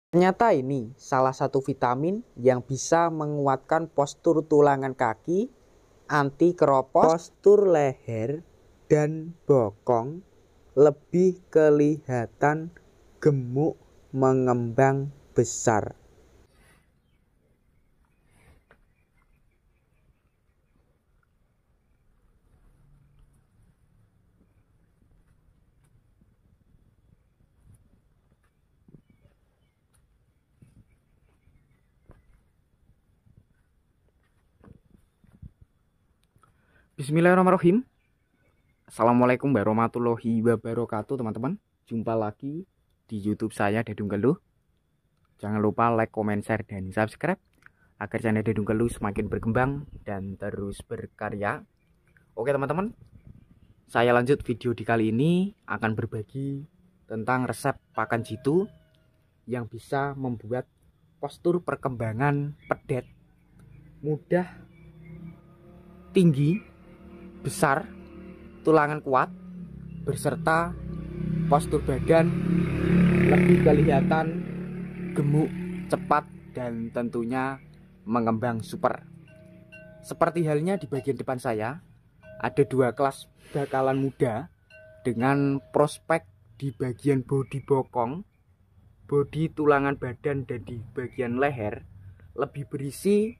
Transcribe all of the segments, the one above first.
Ternyata ini salah satu vitamin yang bisa menguatkan postur tulangan kaki, anti keropos, postur leher dan bokong lebih kelihatan gemuk mengembang besar. Bismillahirrahmanirrahim. Assalamualaikum warahmatullahi wabarakatuh, teman-teman. Jumpa lagi di YouTube saya, Dedung Keluh. Jangan lupa like, comment, share, dan subscribe agar channel Dedung Keluh semakin berkembang dan terus berkarya. Oke teman-teman, saya lanjut video di kali ini akan berbagi tentang resep pakan jitu yang bisa membuat postur perkembangan pedet mudah, tinggi, besar, tulangan kuat, beserta postur badan lebih kelihatan gemuk, cepat, dan tentunya mengembang super. Seperti halnya di bagian depan saya, ada dua kelas bakalan muda dengan prospek di bagian bodi bokong, bodi tulangan badan, dan di bagian leher lebih berisi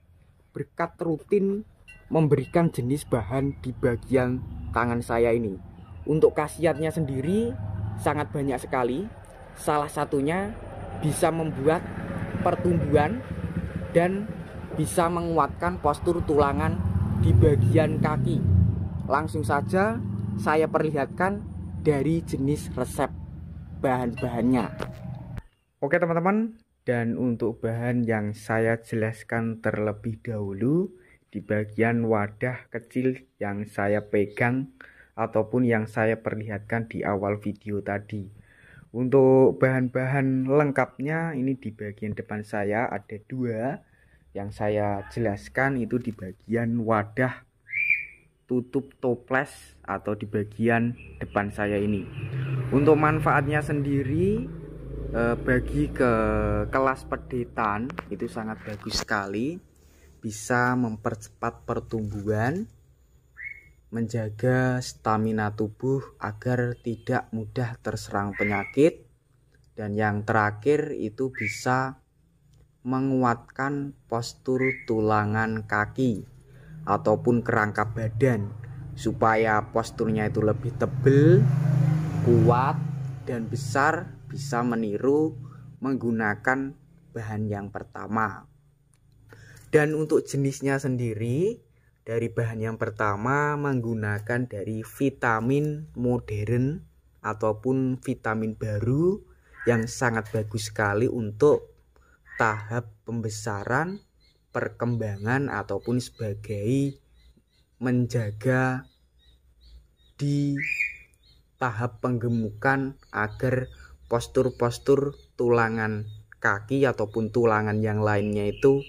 berkat rutin memberikan jenis bahan di bagian tangan saya ini. Untuk khasiatnya sendiri sangat banyak sekali. Salah satunya bisa membuat pertumbuhan dan bisa menguatkan postur tulangan di bagian kaki. Langsung saja saya perlihatkan dari jenis resep bahan-bahannya. Oke teman-teman, dan untuk bahan yang saya jelaskan terlebih dahulu di bagian wadah kecil yang saya pegang ataupun yang saya perlihatkan di awal video tadi. Untuk bahan-bahan lengkapnya ini di bagian depan saya ada dua yang saya jelaskan, itu di bagian wadah tutup toples atau di bagian depan saya ini. Untuk manfaatnya sendiri bagi ke kelas pedetan itu sangat bagus sekali, bisa mempercepat pertumbuhan, menjaga stamina tubuh agar tidak mudah terserang penyakit, dan yang terakhir itu bisa menguatkan postur tulangan kaki ataupun kerangka badan supaya posturnya itu lebih tebal, kuat, dan besar, bisa meniru menggunakan bahan yang pertama. Dan untuk jenisnya sendiri, dari bahan yang pertama menggunakan dari vitamin modern ataupun vitamin baru yang sangat bagus sekali untuk tahap pembesaran, perkembangan, ataupun sebagai menjaga di tahap penggemukan agar postur-postur tulangan kaki ataupun tulangan yang lainnya itu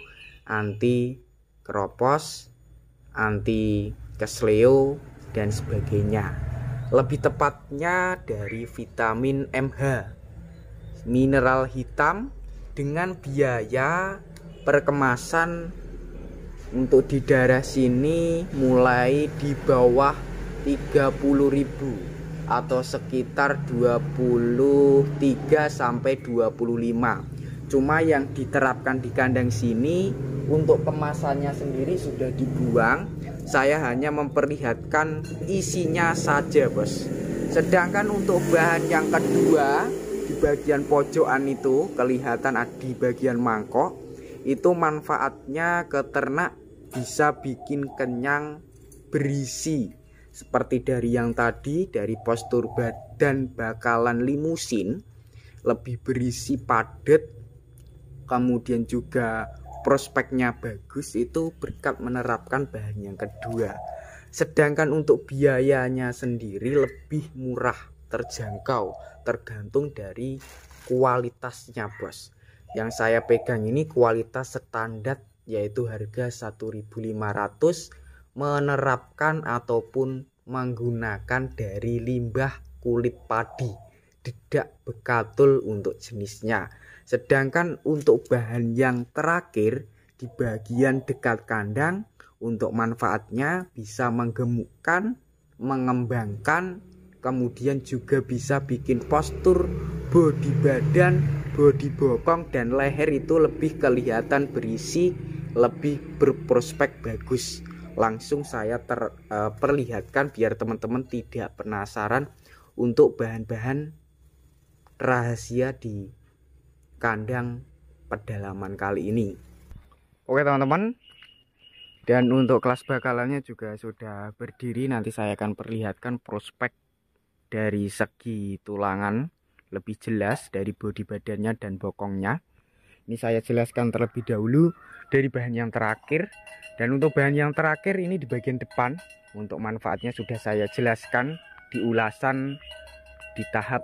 anti keropos, anti kesleo, dan sebagainya. Lebih tepatnya dari vitamin MH, mineral hitam, dengan biaya perkemasan untuk di daerah sini mulai di bawah 30.000 atau sekitar 23 sampai 25. Cuma yang diterapkan di kandang sini untuk kemasannya sendiri sudah dibuang. Saya hanya memperlihatkan isinya saja, bos. Sedangkan untuk bahan yang kedua di bagian pojokan itu kelihatan di bagian mangkok, itu manfaatnya ke ternak, bisa bikin kenyang, berisi. Seperti dari yang tadi, dari postur badan bakalan limusin, lebih berisi, padat, kemudian juga prospeknya bagus, itu berkat menerapkan bahan yang kedua. Sedangkan untuk biayanya sendiri lebih murah, terjangkau, tergantung dari kualitasnya, bos. Yang saya pegang ini kualitas standar, yaitu harga 1.500, menerapkan ataupun menggunakan dari limbah kulit padi dedak bekatul untuk jenisnya. Sedangkan untuk bahan yang terakhir di bagian dekat kandang, untuk manfaatnya bisa menggemukkan, mengembangkan, kemudian juga bisa bikin postur bodi badan, bodi bokong dan leher itu lebih kelihatan berisi, lebih berprospek bagus. Langsung saya perlihatkan biar teman-teman tidak penasaran untuk bahan-bahan rahasia di kandang pedalaman kali ini. Oke teman-teman, dan untuk kelas bakalannya juga sudah berdiri. Nanti saya akan perlihatkan prospek dari segi tulangan lebih jelas dari bodi badannya dan bokongnya. Ini saya jelaskan terlebih dahulu dari bahan yang terakhir. Dan untuk bahan yang terakhir ini di bagian depan, untuk manfaatnya sudah saya jelaskan di ulasan di tahap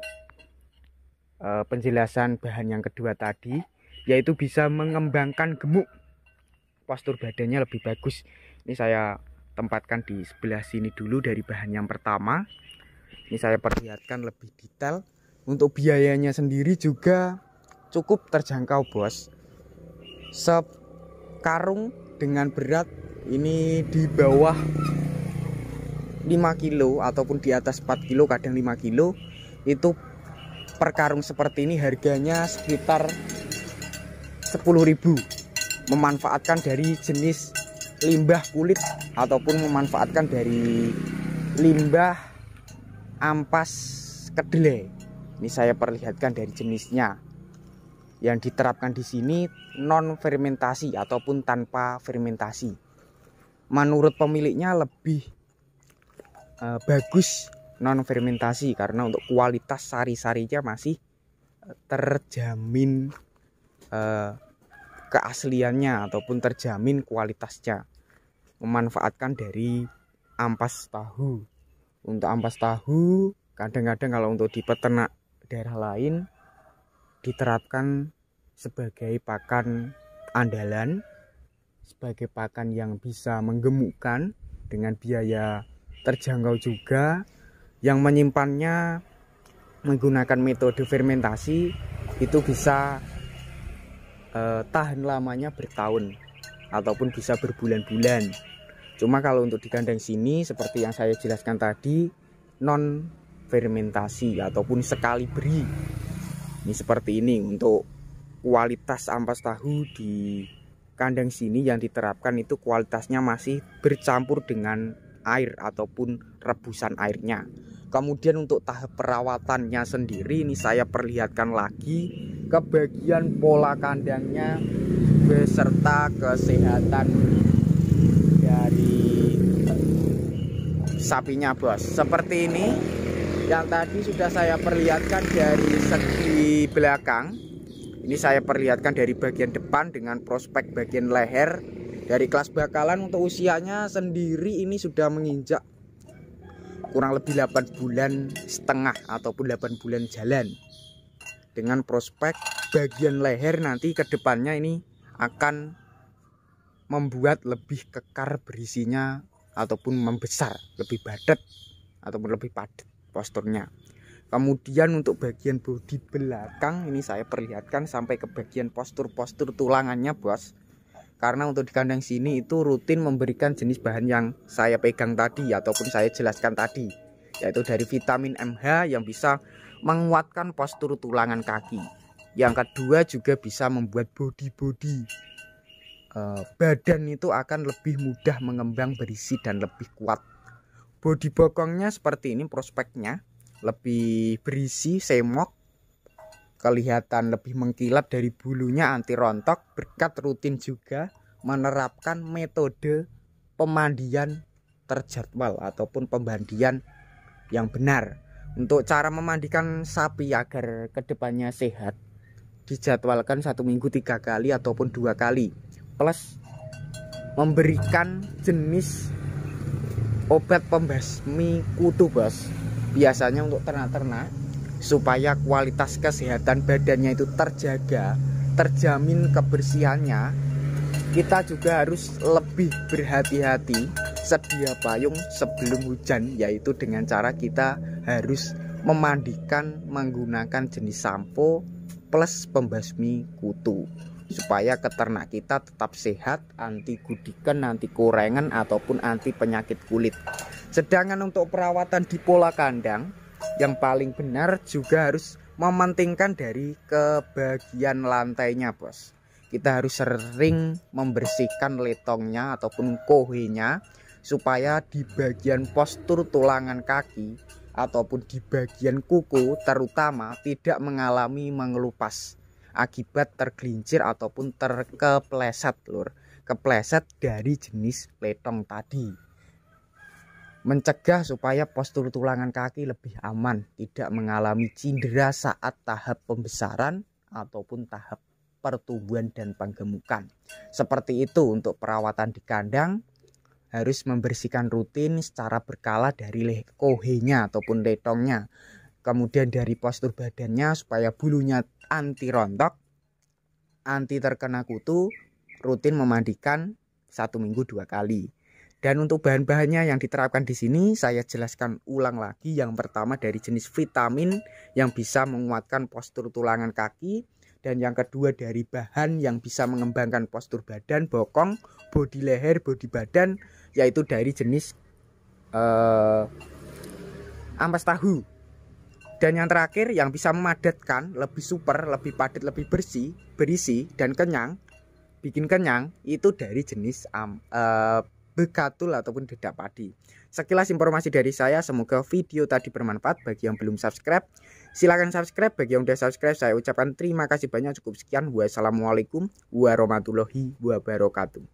penjelasan bahan yang kedua tadi, yaitu bisa mengembangkan gemuk, postur badannya lebih bagus. Ini saya tempatkan di sebelah sini dulu dari bahan yang pertama. Ini saya perlihatkan lebih detail. Untuk biayanya sendiri juga cukup terjangkau bos. Sekarung dengan berat ini di bawah 5 kilo ataupun di atas 4 kilo, kadang 5 kilo. Itu per karung seperti ini harganya sekitar 10.000. Memanfaatkan dari jenis limbah kulit ataupun memanfaatkan dari limbah ampas kedelai. Ini saya perlihatkan dari jenisnya. Yang diterapkan di sini non fermentasi ataupun tanpa fermentasi. Menurut pemiliknya lebih bagus non fermentasi karena untuk kualitas sari-sarinya masih terjamin keasliannya ataupun terjamin kualitasnya. Memanfaatkan dari ampas tahu. Untuk ampas tahu kadang-kadang kalau untuk di peternak daerah lain diterapkan sebagai pakan andalan, sebagai pakan yang bisa menggemukkan dengan biaya terjangkau juga. Yang menyimpannya menggunakan metode fermentasi itu bisa tahan lamanya bertahun ataupun bisa berbulan-bulan. Cuma kalau untuk di kandang sini seperti yang saya jelaskan tadi, non fermentasi ataupun sekali beri. Ini seperti ini untuk kualitas ampas tahu di kandang sini yang diterapkan itu kualitasnya masih bercampur dengan air ataupun rebusan airnya. Kemudian untuk tahap perawatannya sendiri ini saya perlihatkan lagi ke bagian pola kandangnya beserta kesehatan dari sapinya bos. Seperti ini yang tadi sudah saya perlihatkan dari segi belakang. Ini saya perlihatkan dari bagian depan dengan prospek bagian leher. Dari kelas bakalan untuk usianya sendiri ini sudah menginjak kurang lebih 8 bulan setengah ataupun 8 bulan jalan. Dengan prospek bagian leher nanti ke depannya ini akan membuat lebih kekar berisinya ataupun membesar, lebih padat ataupun lebih padat posturnya. Kemudian untuk bagian bodi belakang ini saya perlihatkan sampai ke bagian postur-postur tulangannya bos. Karena untuk di kandang sini itu rutin memberikan jenis bahan yang saya pegang tadi ataupun saya jelaskan tadi, yaitu dari vitamin MH yang bisa menguatkan postur tulangan kaki. Yang kedua juga bisa membuat bodi-bodi badan itu akan lebih mudah mengembang berisi dan lebih kuat. Bodi bokongnya seperti ini prospeknya, lebih berisi, semok, kelihatan lebih mengkilap dari bulunya, anti rontok, berkat rutin juga menerapkan metode pemandian terjadwal ataupun pembandian yang benar. Untuk cara memandikan sapi agar kedepannya sehat dijadwalkan 1 minggu 3 kali ataupun 2 kali, plus memberikan jenis obat pembasmi kutu bos, biasanya untuk ternak-ternak supaya kualitas kesehatan badannya itu terjaga, terjamin kebersihannya. Kita juga harus lebih berhati-hati sedia payung sebelum hujan, yaitu dengan cara kita harus memandikan menggunakan jenis sampo plus pembasmi kutu supaya peternak kita tetap sehat, anti gudikan, anti korengan ataupun anti penyakit kulit. Sedangkan untuk perawatan di pola kandang yang paling benar juga harus mementingkan dari kebagian lantainya, bos. Kita harus sering membersihkan letongnya ataupun kohenya supaya di bagian postur tulangan kaki ataupun di bagian kuku terutama tidak mengalami mengelupas akibat tergelincir ataupun terkepleset lur. Kepleset dari jenis letong tadi. Mencegah supaya postur tulangan kaki lebih aman, tidak mengalami cedera saat tahap pembesaran ataupun tahap pertumbuhan dan penggemukan. Seperti itu untuk perawatan di kandang. Harus membersihkan rutin secara berkala dari kohenya ataupun letongnya. Kemudian dari postur badannya supaya bulunya anti rontok, anti terkena kutu, rutin memandikan 1 minggu 2 kali. Dan untuk bahan-bahannya yang diterapkan di sini saya jelaskan ulang lagi. Yang pertama dari jenis vitamin yang bisa menguatkan postur tulangan kaki. Dan yang kedua dari bahan yang bisa mengembangkan postur badan, bokong, bodi leher, bodi badan, yaitu dari jenis ampas tahu. Dan yang terakhir yang bisa memadatkan, lebih super, lebih padat, lebih bersih, berisi dan kenyang, bikin kenyang, itu dari jenis begatul ataupun dedak padi. Sekilas informasi dari saya, semoga video tadi bermanfaat. Bagi yang belum subscribe, silahkan subscribe. Bagi yang udah subscribe, saya ucapkan terima kasih banyak. Cukup sekian. Wassalamualaikum warahmatullahi wabarakatuh.